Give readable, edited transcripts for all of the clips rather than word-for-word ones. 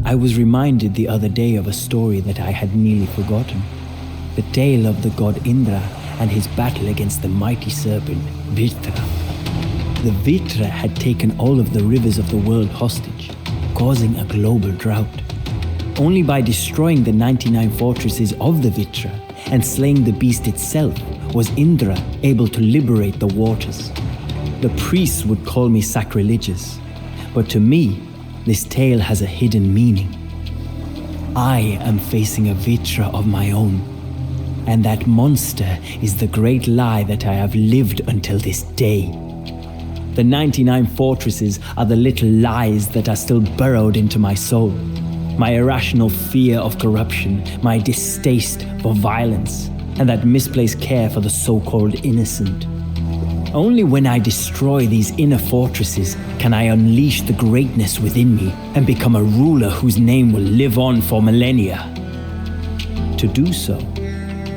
I was reminded the other day of a story that I had nearly forgotten. The tale of the god Indra and his battle against the mighty serpent, Vritra. The Vritra had taken all of the rivers of the world hostage, causing a global drought. Only by destroying the 99 fortresses of the Vritra and slaying the beast itself was Indra able to liberate the waters. The priests would call me sacrilegious, but to me, this tale has a hidden meaning. I am facing a Vritra of my own, and that monster is the great lie that I have lived until this day. The 99 fortresses are the little lies that are still burrowed into my soul. My irrational fear of corruption, my distaste for violence, and that misplaced care for the so-called innocent. Only when I destroy these inner fortresses can I unleash the greatness within me and become a ruler whose name will live on for millennia. To do so,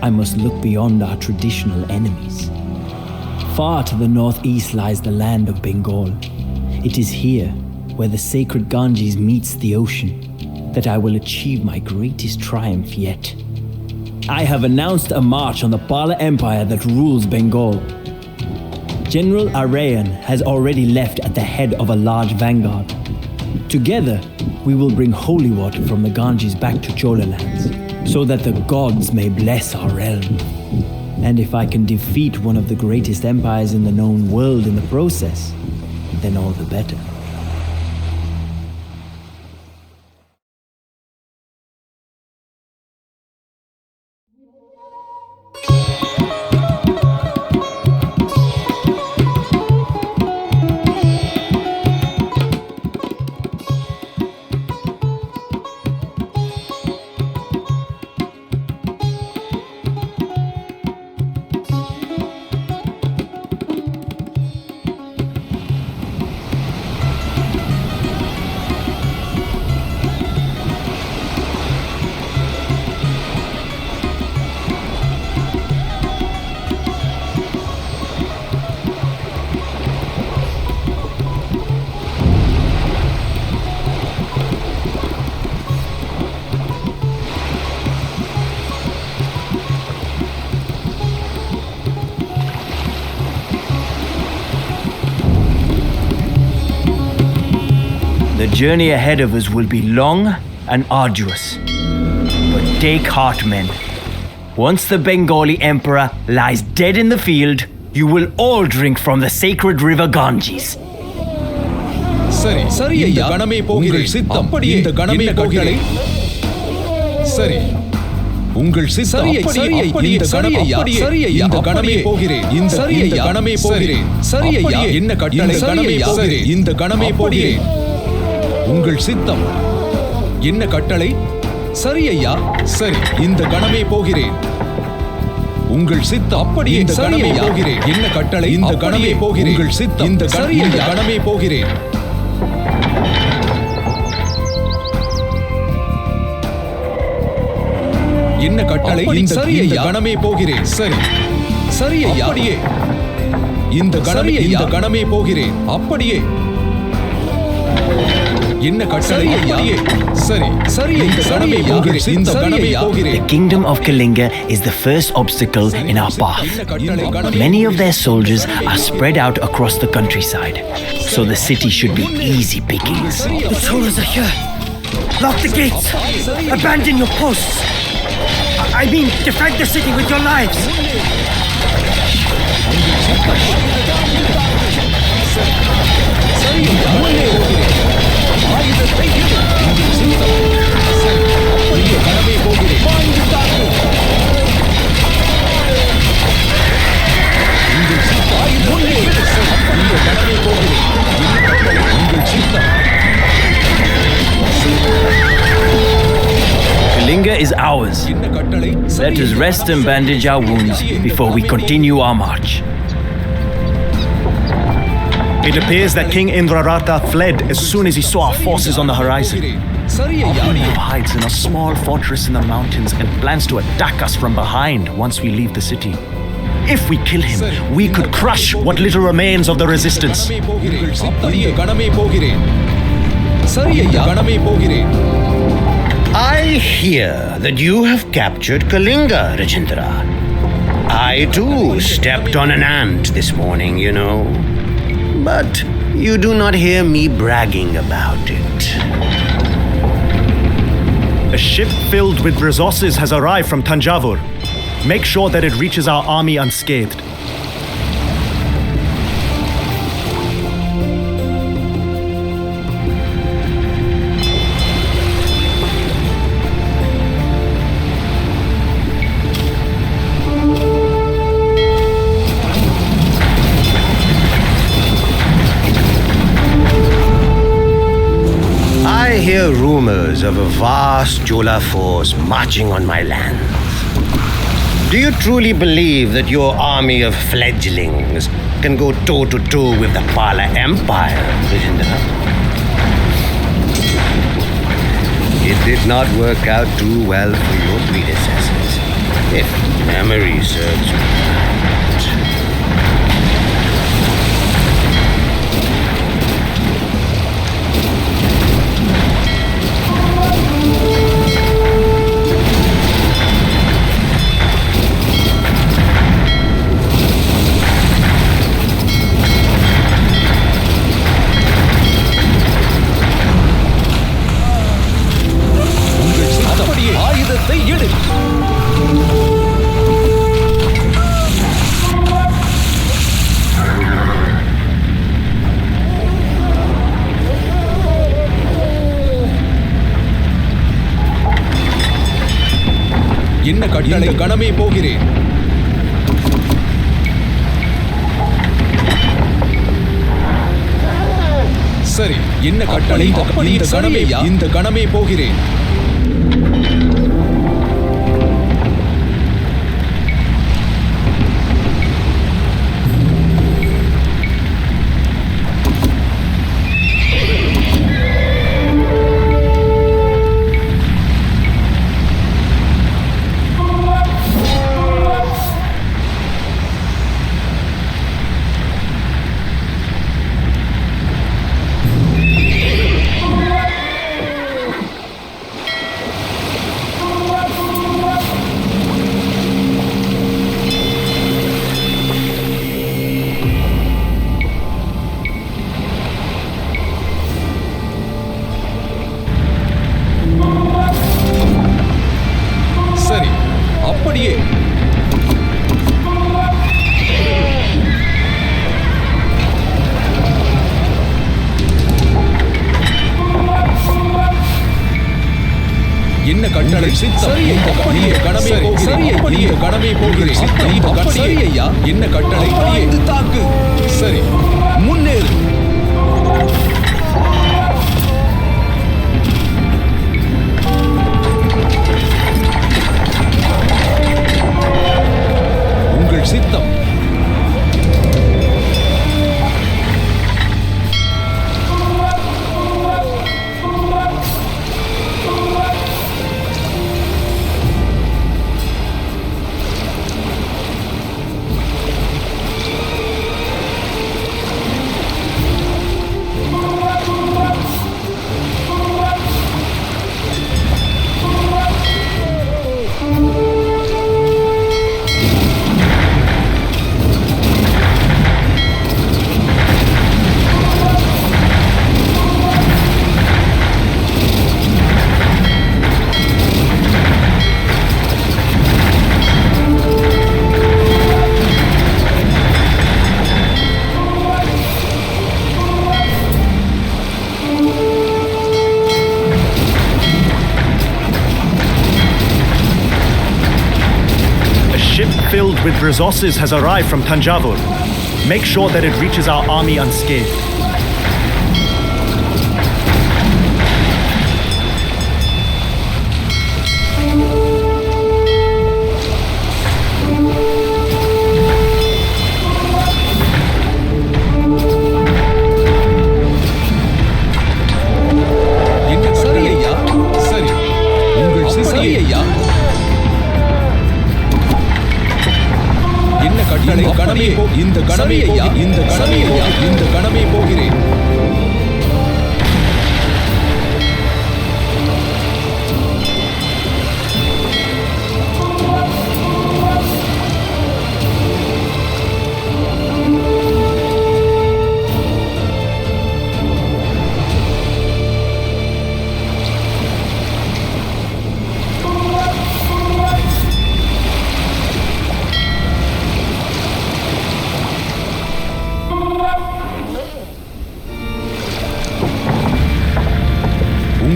I must look beyond our traditional enemies. Far to the northeast lies the land of Bengal. It is here, where the sacred Ganges meets the ocean, that I will achieve my greatest triumph yet. I have announced a march on the Pala Empire that rules Bengal. General Arayan has already left at the head of a large vanguard. Together, we will bring holy water from the Ganges back to Chola lands, so that the gods may bless our realm. And if I can defeat one of the greatest empires in the known world in the process, then all the better. The journey ahead of us will be long and arduous. But take heart, men. Once the Bengali emperor lies dead in the field, you will all drink from the sacred river Ganges. சரி சரி ஐயா கணமே போகிறேன் சித்தம் இந்த கணமே போகிறேன் சரி உங்கள் சித்தம் இந்த கணமே சரி ஐயா இந்த கணமே போகிறேன் இந்த சரி ஐயா கணமே போகிறேன் சரி ஐயா என்ன கட்டளை கணமே போகிறேன் இந்த கணமே போகிறேன் உங்கள் சித்தம் என்ன கட்டளை சரி ஐயா சரி இந்த கணமே போகிறேன் உங்கள் சித்தம் அப்படியே இந்த கணமே போகிறேன் என்ன கட்டளை இந்த கணமே போகிறேன் உங்கள் சித்தம் இந்த கணமே போகிறேன் என்ன கட்டளை இந்த கணமே போகிறேன் சரி சரி ஐயா அப்படியே இந்த கணமே போகிறேன் அப்படியே என்ன கட்டளை அப்படியே சரி சரி இந்த கணமே போகிறேன் இந்த கணமே போகிறேன். The kingdom of Kalinga is the first obstacle in our path. Many of their soldiers are spread out across the countryside, so the city should be easy pickings. The Cholas are here. Lock the gates. Abandon your posts. I mean, defend the city with your lives. Kalinga is ours. Let us rest and bandage our wounds before we continue our march. It appears that King Indrarata fled as soon as he saw our forces on the horizon. He now hides in a small fortress in the mountains and plans to attack us from behind once we leave the city. If we kill him, we could crush what little remains of the resistance. சரி ஐயா, கணமே போகிறேன். I hear that you have captured Kalinga, Rajendra. I too stepped on an ant this morning, you know. But you do not hear me bragging about it. A ship filled with resources has arrived from Tanjavur. Make sure that it reaches our army unscathed. I hear rumors of a vast Jola force marching on my lands. Do you truly believe that your army of fledglings can go toe-to-toe with the Pala Empire, Vijendra? It did not work out too well for your predecessors, if memory serves you right. ஆயுதத்தை எடு. என்ன கட்டளை? கணமே போகிறேன். சரி, என்ன கட்டளை? இந்த கணமே, இந்த கணமே போகிறேன். அப்படியே. என்ன கட்டளை? சரி, அப்படியே கணமே போகிறேன். அப்படியே கணமே போகிறேன். சரி ஐயா, என்ன கட்டளை? இது தாக்கு. சரி, முன்னேறு. உங்கள் சித்தம். Filled with resources has arrived from Tanjavur. Make sure that it reaches our army unscathed. சரி ஐயா, சரி. உங்கள் சரி ஐயா. என்ன கட்டளை? கணமே, இந்த கணமே ஐயா, இந்த கணமே ஐயா, இந்த கணமே போகிறேன்.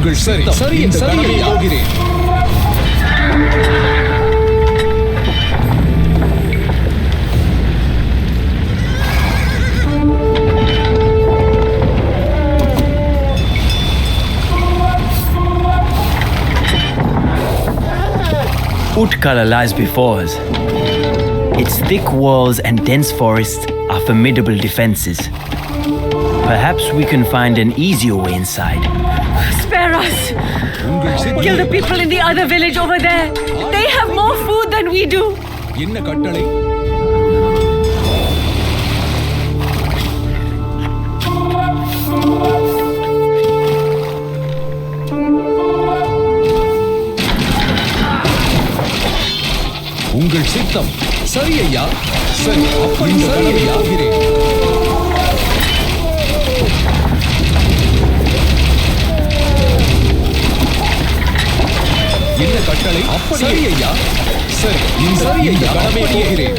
உங்கள் சரி இந்த கணமே போகிறேன். Uncut lies before us. Its thick walls and dense forests are formidable defenses. Perhaps we can find an easier way inside. Spare us! Kill the people in the other village over there. They have more food than we do. என்ன கட்டளை? உங்கள் சித்தம். சரி ஐயா. சரி, அப்படி சரி ஐயா. என்ன கட்டளை? அப்படி சரி ஐயா. சரி, இந்த சரி ஐயா. கடமை போகிறேன்.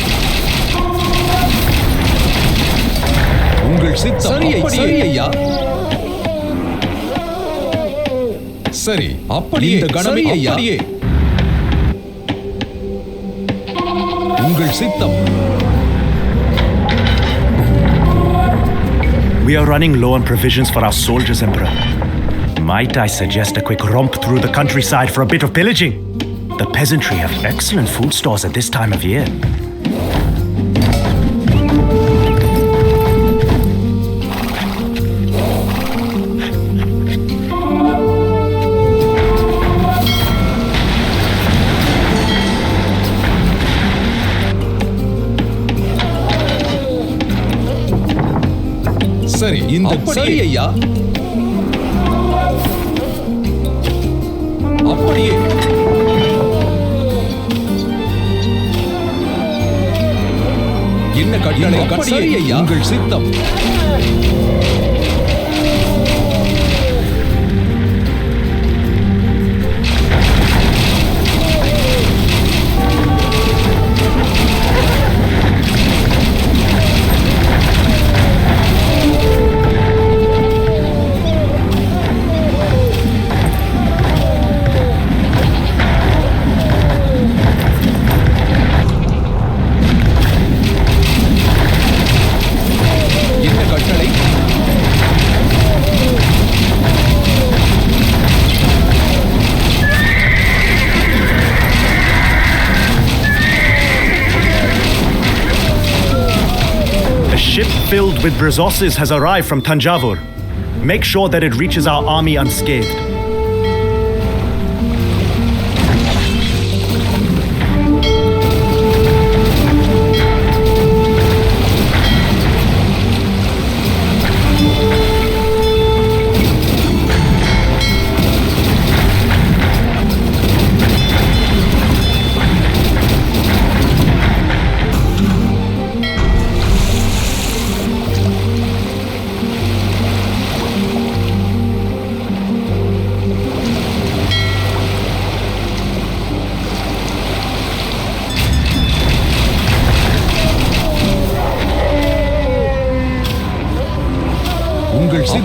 உங்கள் சித்தம். சரி ஐயா. சரி, அப்படி இந்த கடமை அப்படியே. உங்கள் சித்தம். We are running low on provisions for our soldiers, Emperor. Might I suggest a quick romp through the countryside for a bit of pillaging? The peasantry have excellent food stores at this time of year. சரி, இந்த சரி ஐயா. அப்படியே. என்ன கட்டளை? சரி ஐயா. உங்கள் சித்தம். Filled with resources has arrived from Tanjavur. Make sure that it reaches our army unscathed.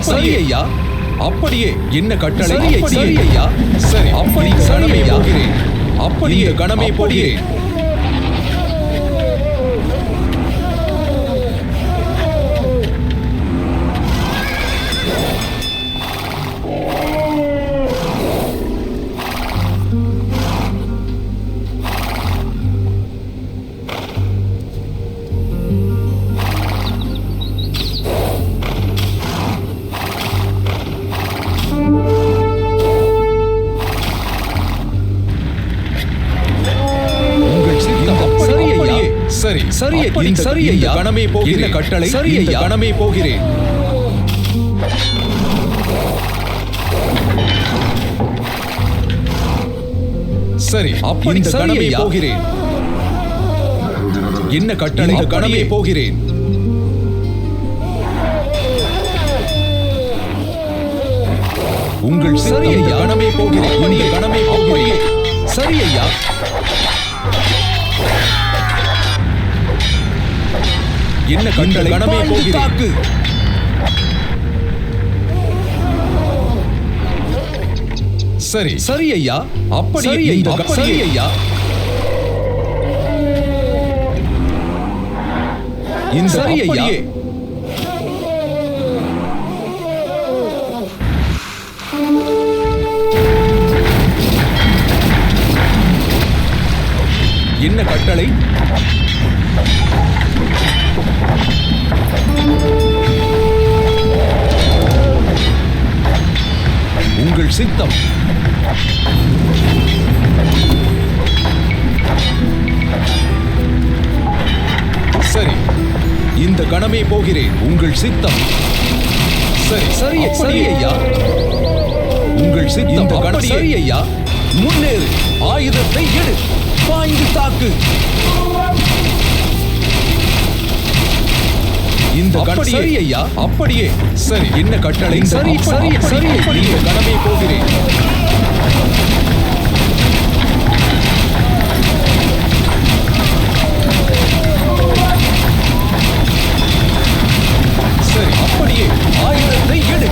சரி ஐயா. அப்படியே. என்ன கட்டளை? சரி ஐயா. சரி, அப்படி கடமை போகிறேன். அப்படியே கடமை போகிறேன். சரி சரி சரி ஐயா. கணமே போகிறேன். கட்டளை. சரி ஐயா. கணமே போகிறேன். சரி, அப்படி கணமே போகிறேன். என்ன கட்டளை? கணமே போகிறேன். உங்கள் சரி ஐயா. கணமே போகிறேன். இந்த கணமே போகிறேன். சரி ஐயா. என்ன கட்டளை? கணமே போகிறேன். சரி சரி ஐயா, அப்படியே சரி ஐயா. இந்த சரி ஐயா. என்ன கட்டளை? உங்கள் சித்தம். சரி, இந்த கணமே போகிறேன். உங்கள் சித்தம். சரி சரி சரி ஐயா. உங்கள் சித்தம். இந்த கணம் சரி ஐயா. முன்னேறு, ஆயுதத்தை எடு, பாய்ந்து தாக்கு. இந்த கணம் சரி ஐயா. அப்படியே சரி. என்ன கட்டளை? சரி சரி சரி. இந்த கணமே போகிறேன். சரி, அப்படியே ஆயுதத்தை எடு.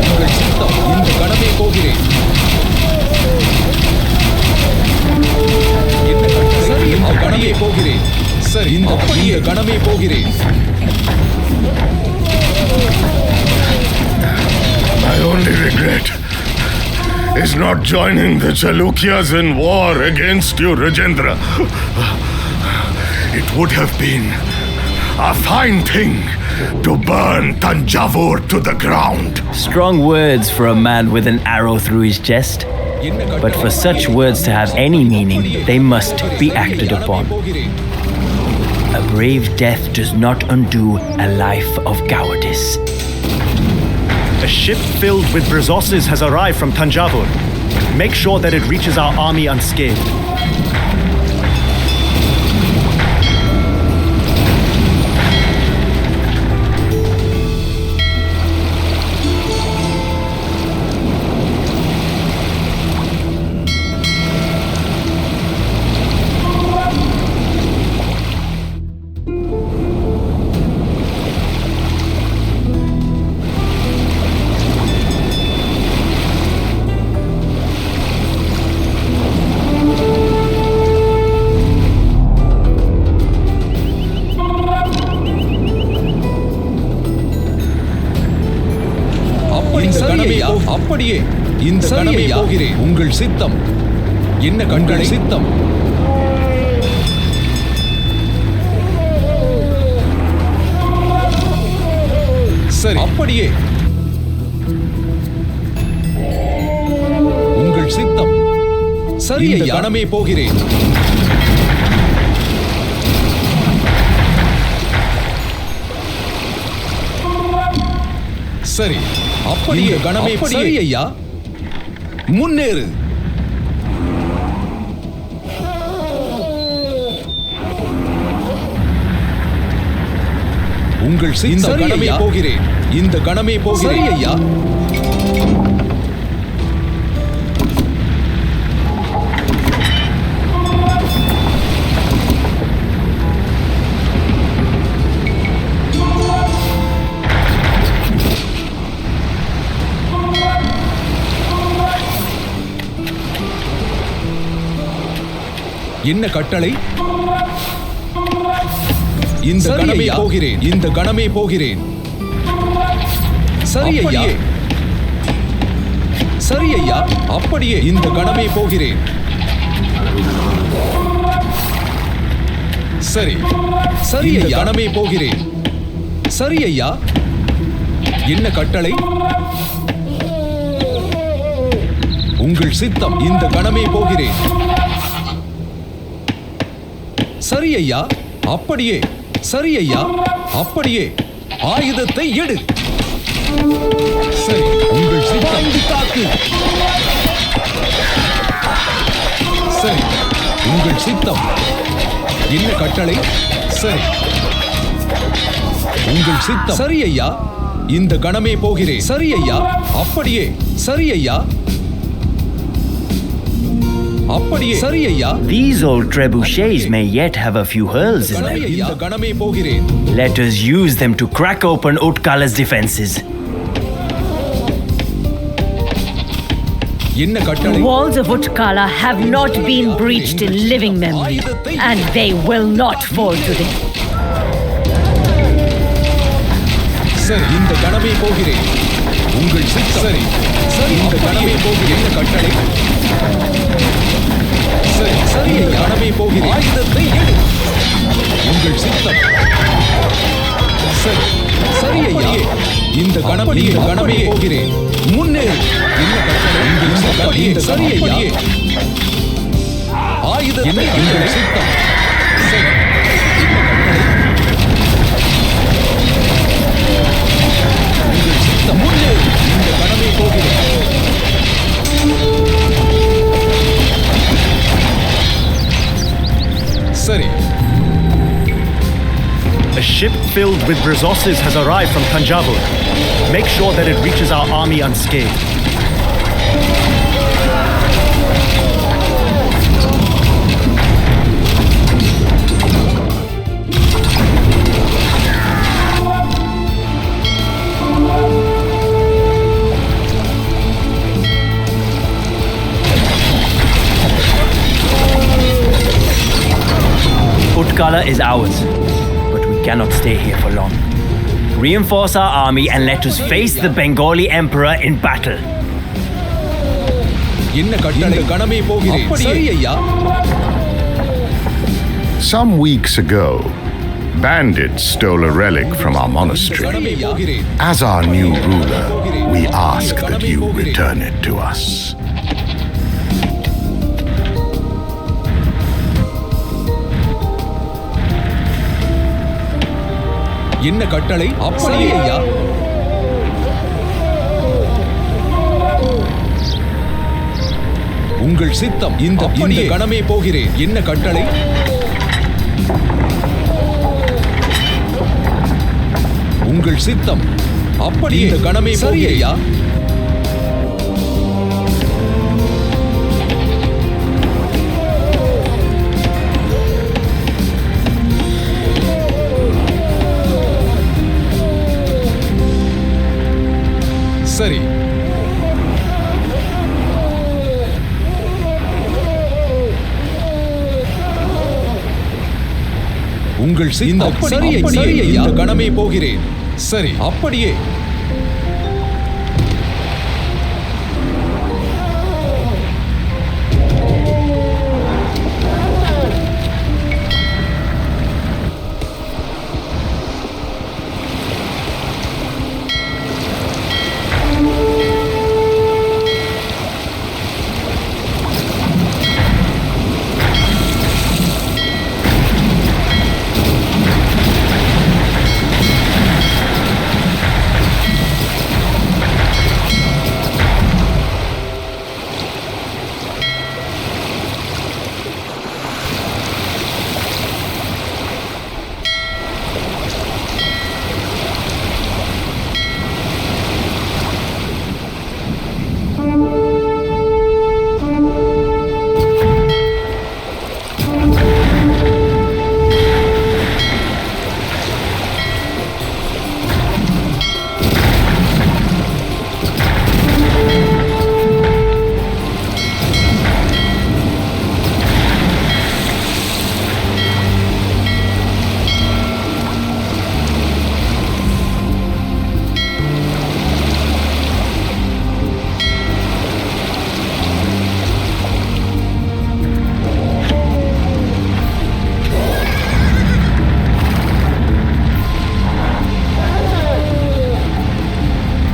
உங்கள் சித்தம். இந்த கணமே போகிறேன். என்ன கட்டளை? சரி, இந்த கணமே போகிறேன். சரி, இந்த அப்படியே கணமே போகிறேன். My only regret is not joining the Chalukyas in war against you, Rajendra. It would have been a fine thing to burn Tanjavur to the ground. Strong words for a man with an arrow through his chest. But for such words to have any meaning, they must be acted upon. A brave death does not undo a life of cowardice. A ship filled with resources has arrived from Tanjavur. Make sure that it reaches our army unscathed. அப்படியே இந்த கணமே போகிறேன். உங்கள் சித்தம். என்ன கண்களை? சித்தம். சரி, அப்படியே உங்கள் சித்தம். சரி, இந்த கணமே போகிறேன். சரி, அப்படியே கணமே. சரி ஐயா. முன்னேறு. உங்கள் சித்தம். கணமே போகிறேன். இந்த கணமே போகிறேன். சரி ஐயா. என்ன கட்டளை? இந்த கணமே போகிறேன். இந்த கணமே போகிறேன். சரி ஐயா. சரி ஐயா. அப்படியே இந்த கணமே போகிறேன். சரி சரி ஐயா. கணமே போகிறேன். சரி ஐயா. என்ன கட்டளை? உங்கள் சித்தம். இந்த கணமே போகிறேன். சரி ஐயா. அப்படியே. சரி ஐயா. அப்படியே ஆயுதத்தை எடு. சரி, உங்கள் சித்தம். தாக்கு. சரி, உங்கள் சித்தம். என்ன கட்டளை? சரி, உங்கள் சித்தம். சரி ஐயா. இந்த கணமே போகிறேன். சரி ஐயா. அப்படியே. சரி ஐயா. அப்படியே சரி ஐயா These old trebuchets may yet have a few holes in them. இந்த கணமே போகிறேன் Let us use them to crack open Utkala's defenses. என்ன The கட்டளை walls of Utkala have not been breached in living memory, and they will not fall today. சரி இந்த கணமே போகிறேன் உங்கள் சித்தம் சரி சரி இந்த கணமே போகிறேன் என்ன கட்டளை சரி சரி இந்த கணமே போகிறேன் ஆயுதத்தை எடு உங்கள் சித்தம் சரி சரி ஐயா இந்த கணமே போகிறேன் முன்னேறு என்ன கட்டளை உங்கள் சித்தம் இந்த சரி ஐயா ஆயுதத்தை உங்கள் சித்தம் சரி முன்னேறு இந்த கணமே போகிறேன் சரி A ship filled with resources has arrived from Tanjavur. Make sure that it reaches our army unscathed. Utkala is ours, but we cannot stay here for long. Reinforce our army and let us face the Bengali emperor in battle. என்ன கட்டளை கணமே போகிறேன் சரி ஐயா Some weeks ago, bandits stole a relic from our monastery. கணமே போகிறேன் As our new ruler, we ask that you return it to us. என்ன கட்டளை அப்படியே ஐயா உங்கள் சித்தம் இந்த கணமே போகிறேன் என்ன கட்டளை உங்கள் சித்தம் அப்படியே இந்த கணமே சரி ஐயா சரி உங்கள் சித்தம் சரி அப்படியே இந்த கணமே போகிறேன் சரி அப்படியே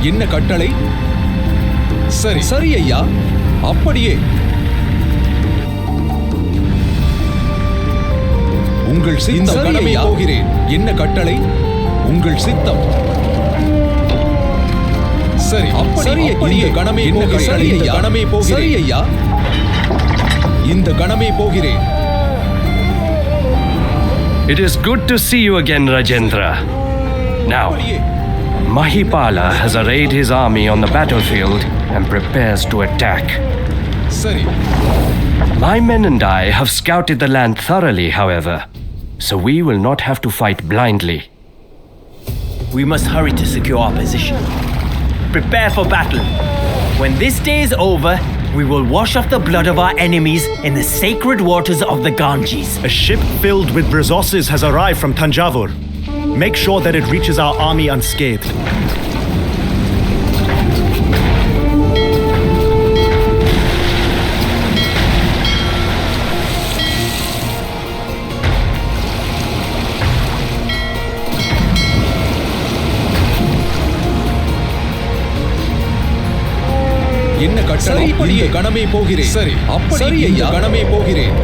என்ன கட்டளை சரி சரி ஐயா அப்படியே உங்கள் சித்தம் கணமே போகிறேன் என்ன கட்டளை உங்கள் சித்தம் சரி அப்படியே கணமே போகிறேன் இந்த கணமே போகிறேன் சரி ஐயா இந்த கணமே போகிறேன் It is good to see you again, Rajendra. Now, Mahipala has arrayed his army on the battlefield and prepares to attack. சரி My men and I have scouted the land thoroughly, however, so we will not have to fight blindly. We must hurry to secure our position. Prepare for battle. When this day is over, we will wash off the blood of our enemies in the sacred waters of the Ganges. A ship filled with resources has arrived from Tanjavur. Make sure that it reaches our army unscathed. என்ன கட்டளை? இந்த கணமே போகிறேன். சரி, அப்படி இந்த கணமே போகிறேன்.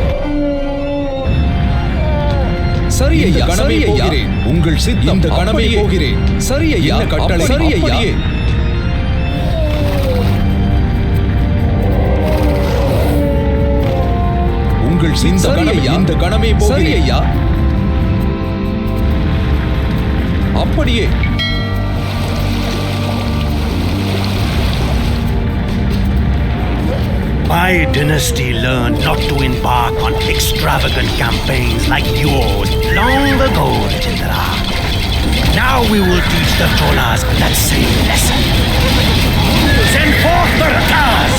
சரி ஐயா, கணமே போகிறேன். உங்கள் சித்தம். இந்த கணமே போகிறேன். சரி ஐயா, என்ன கட்டளை? சரி ஐயா. உங்கள் சித்தம். இந்த கணமே போகிறேன். சரி ஐயா. அப்படியே. My dynasty learned not to embark on extravagant campaigns like yours long ago, Rajendra. Now we will teach the Cholas that same lesson. Send forth the Rakas!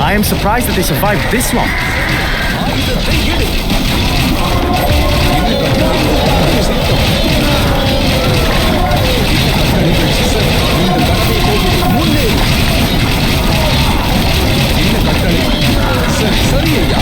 I am surprised that they survived this long. சரி ஐயா.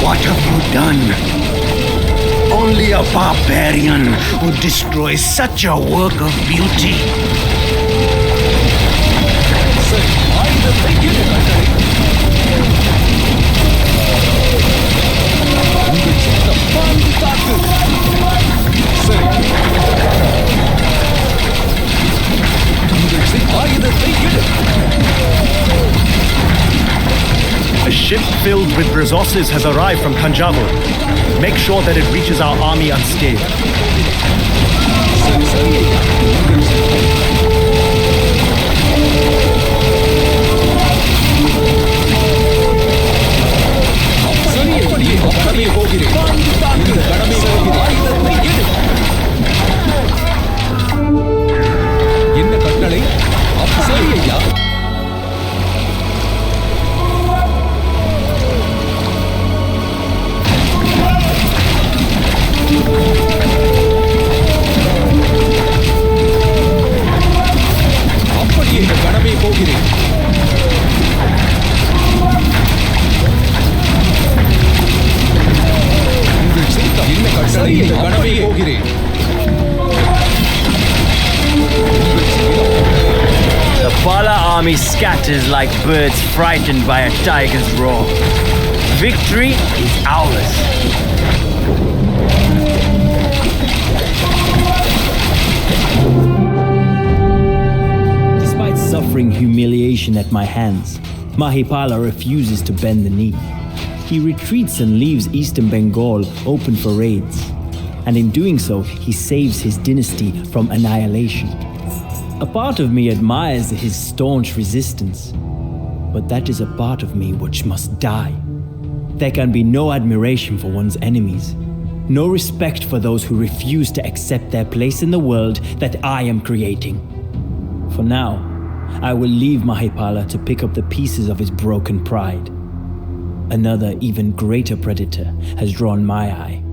What have you done? Only a barbarian would destroy such a work of beauty. A ship filled with resources has arrived from Tanjavur. Make sure that it reaches our army unscathed. என்ன கட்டளை? சரி ஐயா. சரி இந்த கணமே போகிறேன். The Bala army scatters like birds frightened by a tiger's roar. Victory is ours. Despite suffering humiliation at my hands, Mahipala refuses to bend the knee. He retreats and leaves eastern Bengal open for raids. And in doing so, he saves his dynasty from annihilation. A part of me admires his staunch resistance, but that is a part of me which must die. There can be no admiration for one's enemies, no respect for those who refuse to accept their place in the world that I am creating. For now, I will leave Mahipala to pick up the pieces of his broken pride. Another, even greater predator has drawn my eye.